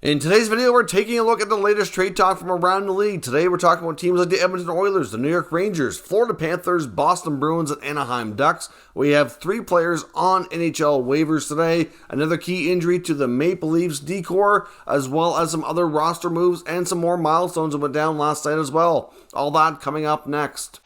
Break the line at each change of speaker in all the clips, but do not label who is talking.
In today's video, we're taking a look at the latest trade talk from around the league. Today, we're talking about teams like the Edmonton Oilers, the New York Rangers, Florida Panthers, Boston Bruins, and Anaheim Ducks. We have 3 players on NHL waivers today, another key injury to the Maple Leafs decor, as well as some other roster moves and some more milestones that went down last night as well. All that coming up next.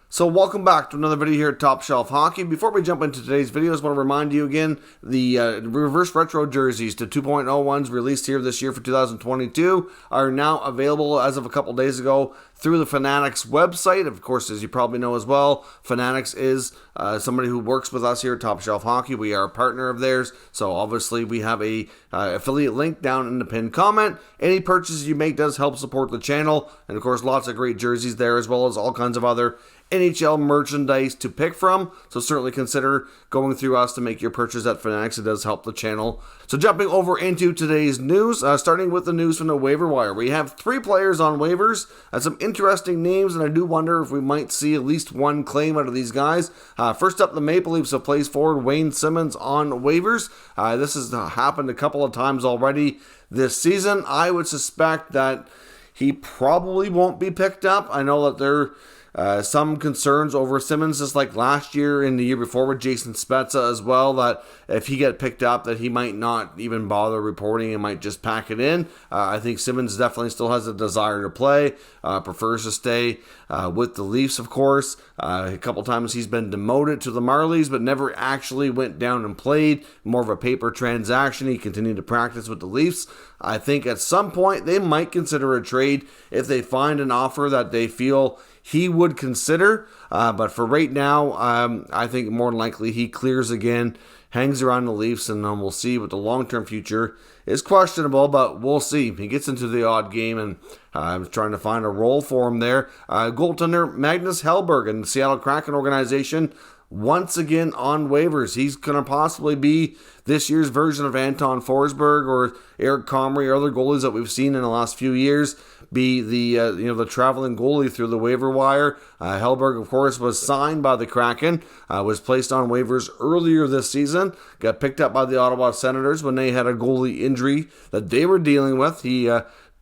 So welcome back to another video here at Top Shelf Hockey. Before we jump into today's video, I just want to remind you again, the reverse retro jerseys to 2.01s released here this year for 2022 are now available as of a couple days ago through the Fanatics website. Of course, as you probably know as well, Fanatics is somebody who works with us here at Top Shelf Hockey. We are a partner of theirs, so obviously we have a affiliate link down in the pinned comment. Any purchases you make does help support the channel, and of course lots of great jerseys there, as well as all kinds of other NHL merchandise to pick from, so certainly consider going through us to make your purchase at Fanatics. It does help the channel. So jumping over into today's news, starting with the news from the waiver wire. We have 3 players on waivers, some interesting names, and I do wonder if we might see at least one claim out of these guys. First up, the Maple Leafs have placed forward Wayne Simmonds on waivers. This has happened a couple of times already this season. I would suspect that he probably won't be picked up. I know that there some concerns over Simmonds, just like last year and the year before with Jason Spezza as well, that if he get picked up, that he might not even bother reporting and might just pack it in. I think Simmonds definitely still has a desire to play, prefers to stay with the Leafs, of course. A couple times he's been demoted to the Marlies, but never actually went down and played. More of a paper transaction. He continued to practice with the Leafs. I think at some point they might consider a trade if they find an offer that they feel he would consider, but for right now, I think more than likely he clears again, hangs around the Leafs, and then we'll see. What the long-term future is questionable, but we'll see. He gets into the odd game, and I'm trying to find a role for him there. Goaltender Magnus Hellberg in the Seattle Kraken organization, once again on waivers. He's going to possibly be this year's version of Anton Forsberg or Eric Comrie or other goalies that we've seen in the last few years be the traveling goalie through the waiver wire. Hellberg, of course, was signed by the Kraken, was placed on waivers earlier this season, got picked up by the Ottawa Senators when they had a goalie injury that they were dealing with. He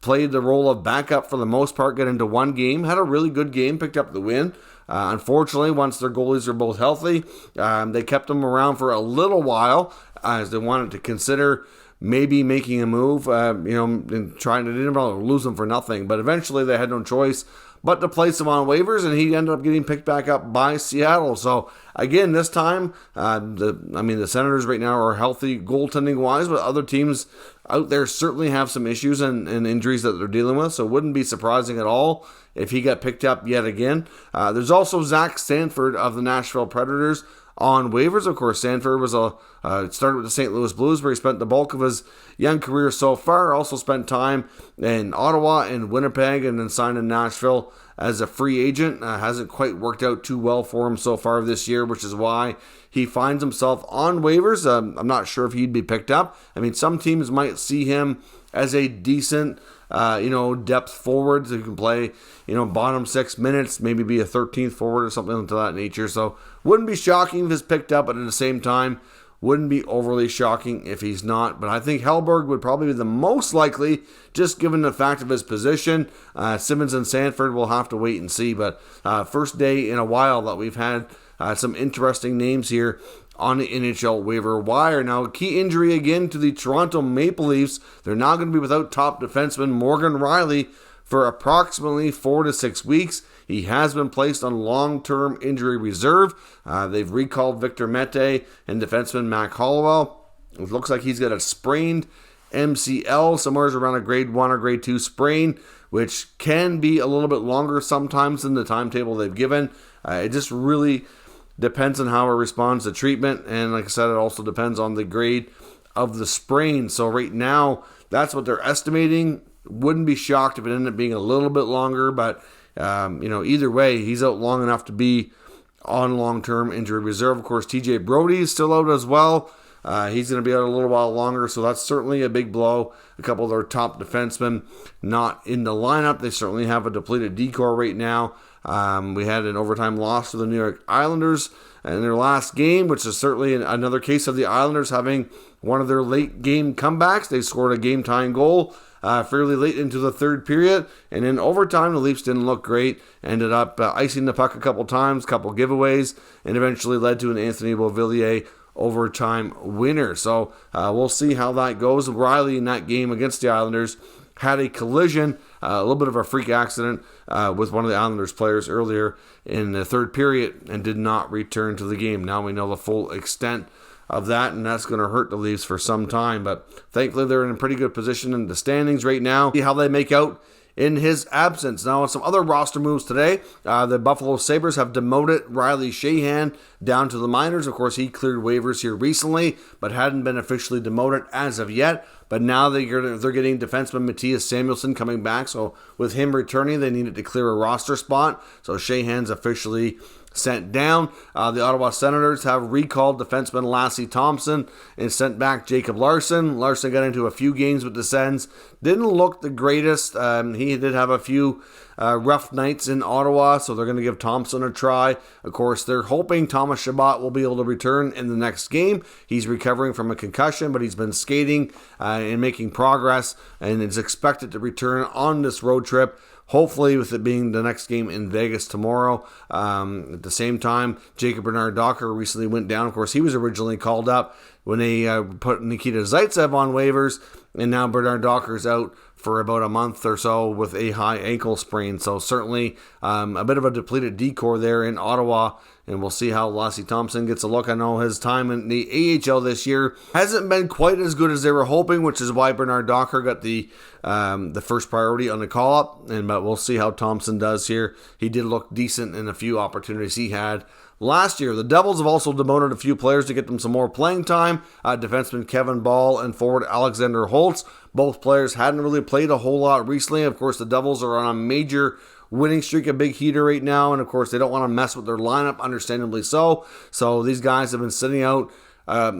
played the role of backup for the most part, got into one game, had a really good game, picked up the win. Unfortunately, once their goalies are both healthy, they kept him around for a little while as they wanted to consider maybe making a move, and trying to, didn't really lose him for nothing, but eventually they had no choice but to place him on waivers, and he ended up getting picked back up by Seattle. So again, this time, the Senators right now are healthy goaltending-wise, but other teams out there certainly have some issues and injuries that they're dealing with, so it wouldn't be surprising at all if he got picked up yet again. There's also Zach Sanford of the Nashville Predators on waivers. Of course, Sanford was started with the St. Louis Blues, where he spent the bulk of his young career so far. Also spent time in Ottawa and Winnipeg, and then signed in Nashville as a free agent. Hasn't quite worked out too well for him so far this year, which is why he finds himself on waivers. I'm not sure if he'd be picked up. I mean, some teams might see him as a decent depth forward who can play, bottom 6 minutes, maybe be a 13th forward or something to that nature. So wouldn't be shocking if he's picked up, but at the same time, wouldn't be overly shocking if he's not. But I think Hellberg would probably be the most likely, just given the fact of his position. Simmonds and Sanford will have to wait and see. But first day in a while that we've had some interesting names here on the NHL waiver wire. Now, key injury again to the Toronto Maple Leafs. They're now going to be without top defenseman Morgan Rielly for approximately 4 to 6 weeks. He has been placed on long-term injury reserve. They've recalled Victor Mete and defenseman Mac Hollowell. It looks like he's got a sprained MCL, somewhere around a grade 1 or grade 2 sprain, which can be a little bit longer sometimes than the timetable they've given. It just really depends on how it responds to treatment, and like I said, it also depends on the grade of the sprain. So right now, that's what they're estimating. Wouldn't be shocked if it ended up being a little bit longer, but either way, he's out long enough to be on long-term injury reserve. Of course, TJ Brody is still out as well. He's going to be out a little while longer, so that's certainly a big blow. A couple of their top defensemen not in the lineup. They certainly have a depleted decor right now. We had an overtime loss to the New York Islanders in their last game, which is certainly another case of the Islanders having one of their late game comebacks. They scored a game-tying goal fairly late into the third period, and in overtime, the Leafs didn't look great. Ended up icing the puck a couple times, couple giveaways, and eventually led to an Anthony Beauvillier overtime winner. So we'll see how that goes. Rielly in that game against the Islanders had a collision, a little bit of a freak accident with one of the Islanders players earlier in the third period, and did not return to the game. Now we know the full extent of that, and that's going to hurt the Leafs for some time. But thankfully, they're in a pretty good position in the standings right now. See how they make out in his absence. Now, on some other roster moves today, the Buffalo Sabres have demoted Riley Sheahan down to the minors. Of course, he cleared waivers here recently, but hadn't been officially demoted as of yet. But now they're getting defenseman Matthias Samuelsson coming back. So with him returning, they needed to clear a roster spot. So Sheahan's officially sent down. The Ottawa Senators have recalled defenseman Lassie Thompson and sent back Jacob Larson. Larson got into a few games with the Sens. Didn't look the greatest. He did have a few rough nights in Ottawa, so they're going to give Thompson a try. Of course, they're hoping Thomas Chabot will be able to return in the next game. He's recovering from a concussion, but he's been skating and making progress, and is expected to return on this road trip. Hopefully, with it being the next game in Vegas tomorrow. At the same time, Jacob Bernard-Docker recently went down. Of course, he was originally called up when they put Nikita Zaitsev on waivers, and now Bernard-Docker's out for about a month or so with a high ankle sprain. So certainly a bit of a depleted decor there in Ottawa, and we'll see how Lassie Thompson gets a look. I know his time in the AHL this year hasn't been quite as good as they were hoping, which is why Bernard-Docker got the first priority on the call-up, but we'll see how Thompson does here. He did look decent in a few opportunities he had last year. The Devils have also demoted a few players to get them some more playing time. Defenseman Kevin Ball and forward Alexander Holtz. Both players hadn't really played a whole lot recently. Of course, the Devils are on a major winning streak, a big heater right now, and of course, they don't want to mess with their lineup, understandably so. So these guys have been sitting out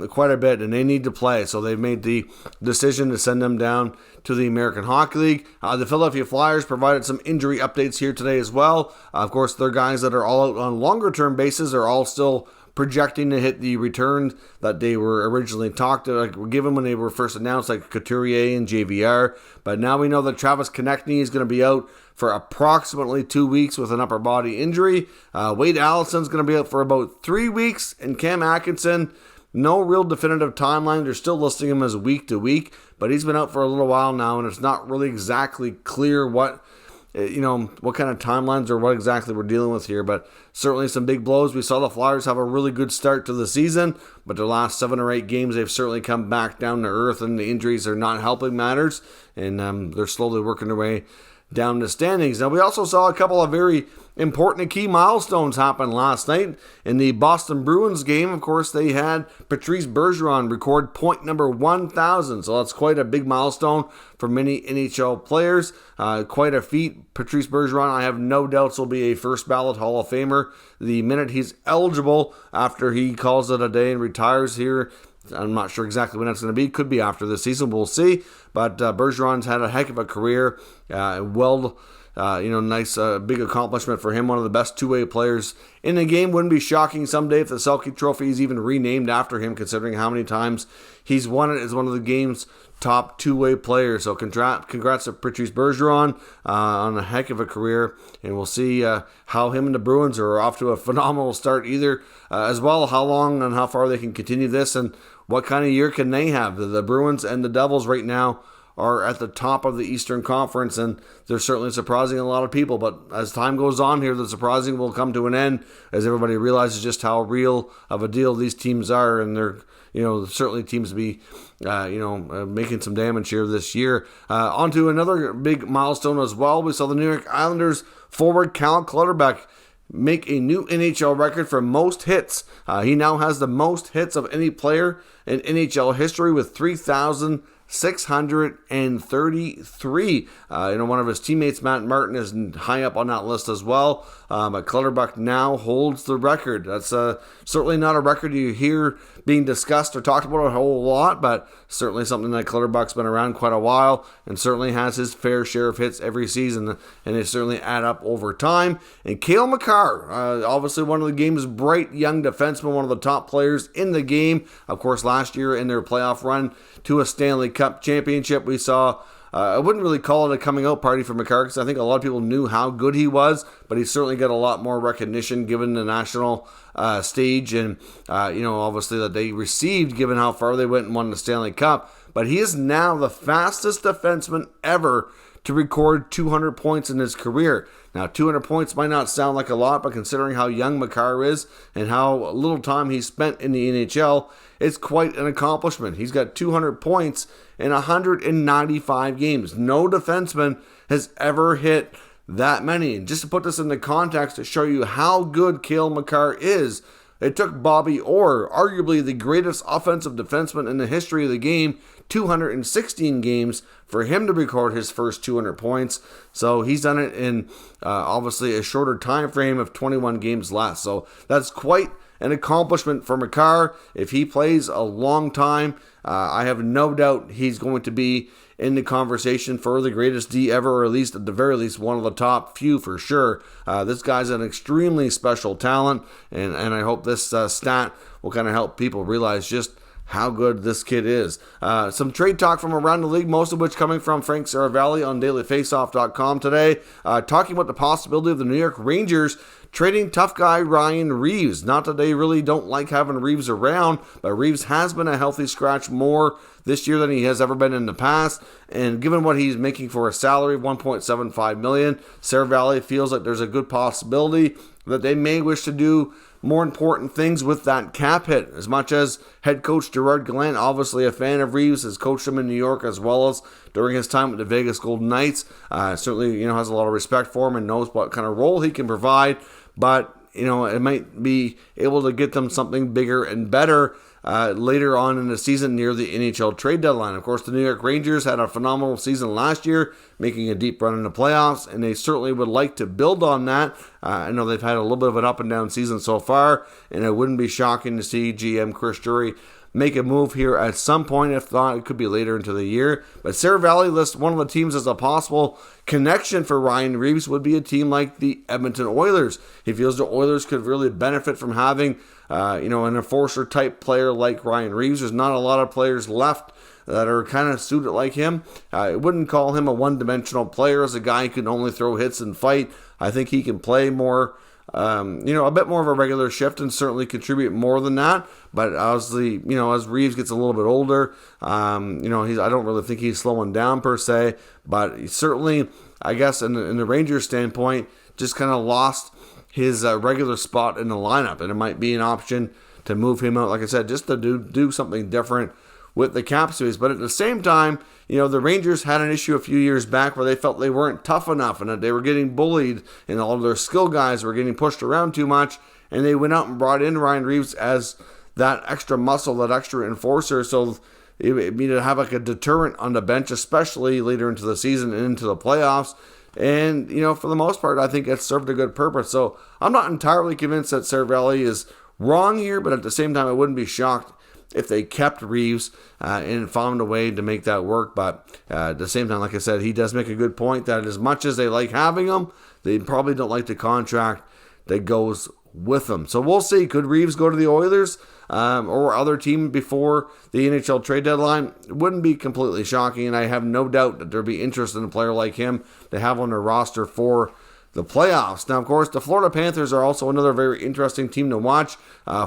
quite a bit, and they need to play. So they've made the decision to send them down to the American Hockey League. The Philadelphia Flyers provided some injury updates here today as well. Of course, their guys that are all out on longer-term basis are all still projecting to hit the returns that they were originally given when they were first announced, like Couturier and JVR. But now we know that Travis Konechny is going to be out for approximately 2 weeks with an upper body injury. Wade Allison's going to be out for about 3 weeks, and Cam Atkinson, no real definitive timeline. They're still listing him as week to week, but he's been out for a little while now, and it's not really exactly clear what kind of timelines or what exactly we're dealing with here. But certainly some big blows. We saw the Flyers have a really good start to the season, but their last 7 or 8 games, they've certainly come back down to earth, and the injuries are not helping matters, and they're slowly working their way down the standings. Now, we also saw a couple of very important and key milestones happen last night. In the Boston Bruins game, of course, they had Patrice Bergeron record point number 1,000. So that's quite a big milestone for many NHL players. Quite a feat. Patrice Bergeron, I have no doubts, will be a first ballot Hall of Famer the minute he's eligible, after he calls it a day and retires here. I'm not sure exactly when that's going to be. Could be after this season. We'll see. But Bergeron's had a heck of a career. Nice big accomplishment for him. One of the best two-way players in the game. Wouldn't be shocking someday if the Selke Trophy is even renamed after him, considering how many times he's won it as one of the game's top two-way players. So congrats to Patrice Bergeron on a heck of a career, and we'll see how him and the Bruins are off to a phenomenal start either, as well how long and how far they can continue this, and what kind of year can they have. The Bruins and the Devils right now are at the top of the Eastern Conference, and they're certainly surprising a lot of people. But as time goes on here, the surprising will come to an end as everybody realizes just how real of a deal these teams are, and they're certainly teams to be making some damage here this year. On to another big milestone as well. We saw the New York Islanders forward Cale Clutterbuck make a new NHL record for most hits. He now has the most hits of any player in NHL history with 3,000 633. One of his teammates, Matt Martin, is high up on that list as well. But Clutterbuck now holds the record. That's certainly not a record you hear being discussed or talked about a whole lot, but certainly something that Clutterbuck's been around quite a while and certainly has his fair share of hits every season, and they certainly add up over time. And Cale Makar, obviously one of the game's bright young defensemen, one of the top players in the game. Of course, last year in their playoff run to a Stanley Cup championship, we saw I wouldn't really call it a coming out party for Makar because I think a lot of people knew how good he was, but he certainly got a lot more recognition given the national stage and, obviously that they received given how far they went and won the Stanley Cup. But he is now the fastest defenseman ever to record 200 points in his career. Now, 200 points might not sound like a lot, but considering how young Makar is and how little time he's spent in the NHL, it's quite an accomplishment. He's got 200 points in 195 games. No defenseman has ever hit that many. And just to put this into context to show you how good Cale Makar is, it took Bobby Orr, arguably the greatest offensive defenseman in the history of the game, 216 games for him to record his first 200 points. So he's done it in obviously a shorter time frame of 21 games less. So that's quite an accomplishment for Makar. If he plays a long time, I have no doubt he's going to be in the conversation for the greatest D ever, or at least at the very least one of the top few for sure. This guy's an extremely special talent, and I hope this stat will kind of help people realize just how good this kid is. Some trade talk from around the league, most of which coming from Frank Saravalli on dailyfaceoff.com today, talking about the possibility of the New York Rangers trading tough guy Ryan Reaves. Not that they really don't like having Reaves around, but Reaves has been a healthy scratch more this year than he has ever been in the past. And given what he's making for a salary of $1.75 million, Saravalli feels like there's a good possibility that they may wish to do more important things with that cap hit. As much as head coach Gerard Gallant, obviously a fan of Reaves, has coached him in New York as well as during his time with the Vegas Golden Knights, certainly has a lot of respect for him and knows what kind of role he can provide. But it might be able to get them something bigger and better later on in the season near the NHL trade deadline. Of course, the New York Rangers had a phenomenal season last year, making a deep run in the playoffs, and they certainly would like to build on that. I know they've had a little bit of an up and down season so far, and it wouldn't be shocking to see GM Chris Drury make a move here at some point. If not, it could be later into the year. But Saravalli lists one of the teams as a possible connection for Ryan Reaves would be a team like the Edmonton Oilers. He feels the Oilers could really benefit from having an enforcer type player like Ryan Reaves. There's not a lot of players left that are kind of suited like him. I wouldn't call him a one-dimensional player as a guy who can only throw hits and fight. I think he can play more a bit more of a regular shift and certainly contribute more than that. But obviously, as Reaves gets a little bit older, I don't really think he's slowing down per se, but he certainly, I guess, in the Rangers standpoint, just kind of lost his regular spot in the lineup, and it might be an option to move him out, like I said, just to do something different with the cap space. But at the same time, the Rangers had an issue a few years back where they felt they weren't tough enough and that they were getting bullied and all of their skill guys were getting pushed around too much, and they went out and brought in Ryan Reaves as that extra muscle, that extra enforcer, so it needed to have like a deterrent on the bench, especially later into the season and into the playoffs. And, for the most part, I think it served a good purpose. So I'm not entirely convinced that Saravalli is wrong here, but at the same time, I wouldn't be shocked if they kept Reaves and found a way to make that work. But at the same time, like I said, he does make a good point that as much as they like having him, they probably don't like the contract that goes with him. So we'll see. Could Reaves go to the Oilers or other team before the NHL trade deadline? It wouldn't be completely shocking, and I have no doubt that there'd be interest in a player like him to have on their roster for the playoffs. Now, of course, the Florida Panthers are also another very interesting team to watch.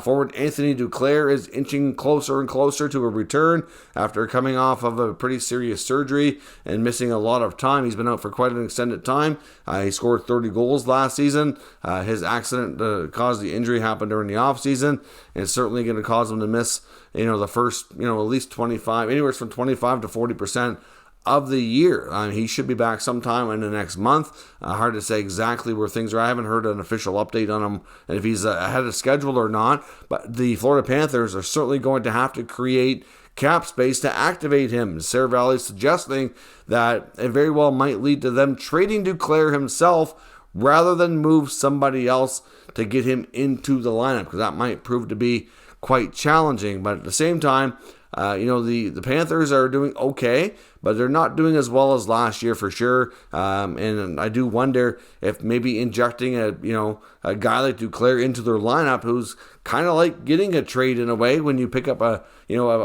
Forward Anthony Duclair is inching closer and closer to a return after coming off of a pretty serious surgery and missing a lot of time. He's been out for quite an extended time. He scored 30 goals last season. His accident caused the injury happened during the offseason, and it's certainly going to cause him to miss, the first, at least 25, anywhere from 25 to 40% of the year. He should be back sometime in the next month. Hard to say exactly where things are. I haven't heard an official update on him and if he's ahead of schedule or not, but the Florida Panthers are certainly going to have to create cap space to activate him. Sarah Valley is suggesting that it very well might lead to them trading Duclair himself rather than move somebody else to get him into the lineup, because that might prove to be quite challenging. But at the same time, the Panthers are doing okay, but they're not doing as well as last year for sure. And I do wonder if maybe injecting a guy like Duclair into their lineup, who's kind of like getting a trade in a way when you pick up a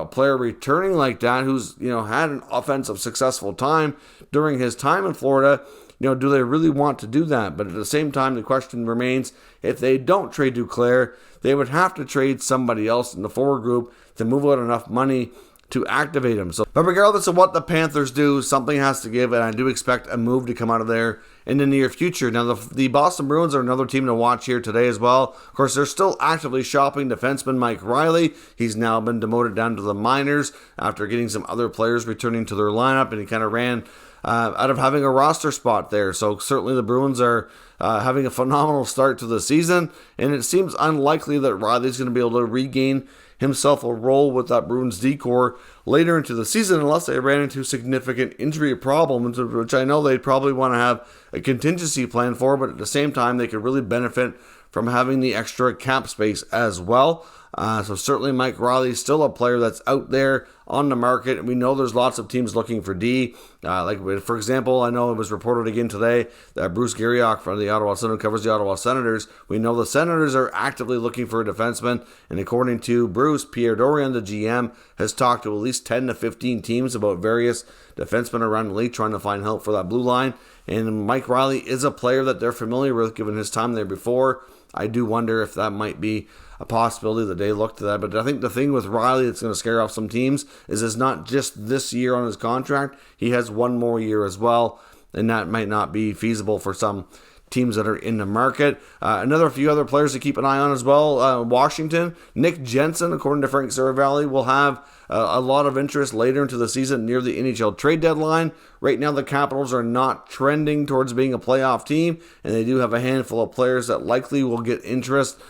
player returning like that, who's had an offensive successful time during his time in Florida. Do they really want to do that? But at the same time, the question remains, if they don't trade Duclair, they would have to trade somebody else in the forward group to move out enough money to activate him. But regardless of what the Panthers do, something has to give, and I do expect a move to come out of there in the near future. Now, the Boston Bruins are another team to watch here today as well. Of course, they're still actively shopping defenseman Mike Rielly. He's now been demoted down to the minors after getting some other players returning to their lineup, and he kind of ran out of having a roster spot there. So certainly the Bruins are having a phenomenal start to the season, and it seems unlikely that Rielly's going to be able to regain himself a role with that Bruins D-core later into the season unless they ran into significant injury problems, which I know they'd probably want to have a contingency plan for, but at the same time they could really benefit from having the extra cap space as well. So certainly Mike Rielly is still a player that's out there on the market, and we know there's lots of teams looking for D. Like, for example, I know it was reported again today that Bruce Garriock from the Ottawa Sun, who covers the Ottawa Senators, we know the Senators are actively looking for a defenseman, and according to Bruce, Pierre Dorion, the GM, has talked to at least 10 to 15 teams about various defensemen around the league trying to find help for that blue line, and Mike Rielly is a player that they're familiar with given his time there before. I do wonder if that might be a possibility that they look to that. But I think the thing with Rielly that's going to scare off some teams is it's not just this year on his contract. He has one more year as well, and that might not be feasible for some teams that are in the market. Another few other players to keep an eye on as well. Washington, Nick Jensen, according to Frank Saravalli, will have a lot of interest later into the season near the NHL trade deadline. Right now, the Capitals are not trending towards being a playoff team, and they do have a handful of players that likely will get interest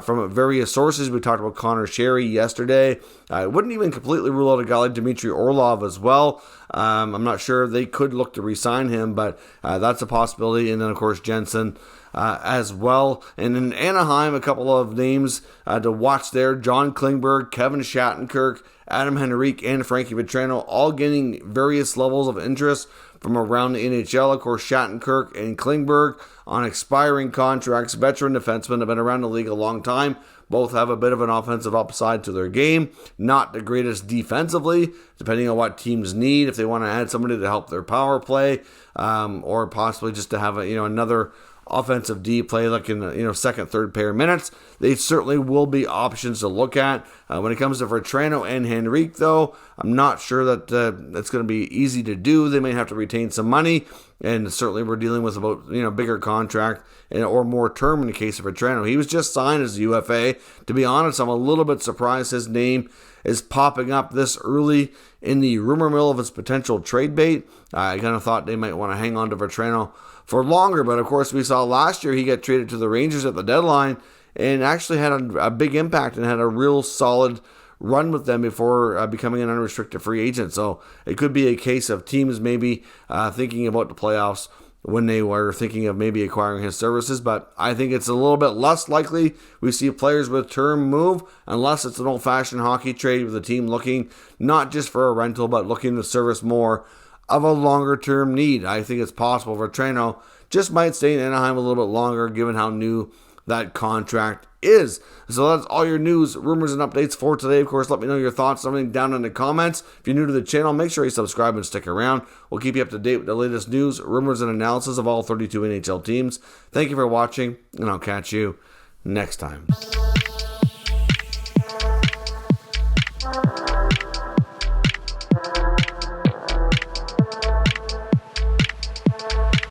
from various sources. We talked about Connor Sherry yesterday. I wouldn't even completely rule out a guy like Dmitry Orlov as well. I'm not sure. They could look to re-sign him, but that's a possibility. And then, of course, Jensen as well. And in Anaheim, a couple of names to watch there. John Klingberg, Kevin Shattenkirk, Adam Henrique, and Frankie Vetrano, all getting various levels of interest from around the NHL. Of course, Shattenkirk and Klingberg on expiring contracts. Veteran defensemen have been around the league a long time. Both have a bit of an offensive upside to their game. Not the greatest defensively, depending on what teams need. If they want to add somebody to help their power play, or possibly just to have another offensive D play like in second, third pair minutes, they certainly will be options to look at. When it comes to Vetrano and Henrique, though, I'm not sure that that's going to be easy to do. They may have to retain some money, and certainly we're dealing with about bigger contract or more term in the case of Vetrano. He was just signed as a UFA. To be honest, I'm a little bit surprised his name is popping up this early in the rumor mill of his potential trade bait. I kind of thought they might want to hang on to Vetrano for longer, but of course we saw last year he got traded to the Rangers at the deadline and actually had a big impact and had a real solid run with them before becoming an unrestricted free agent. So it could be a case of teams maybe thinking about the playoffs when they were thinking of maybe acquiring his services, but I think it's a little bit less likely we see players with term move unless it's an old-fashioned hockey trade with a team looking not just for a rental but looking to service more of a longer-term need. I think it's possible Vetrano just might stay in Anaheim a little bit longer given how new that contract is. So that's all your news, rumors, and updates for today. Of course, let me know your thoughts, something down in the comments. If you're new to the channel, make sure you subscribe and stick around. We'll keep you up to date with the latest news, rumors, and analysis of all 32 NHL teams. Thank you for watching, and I'll catch you next time.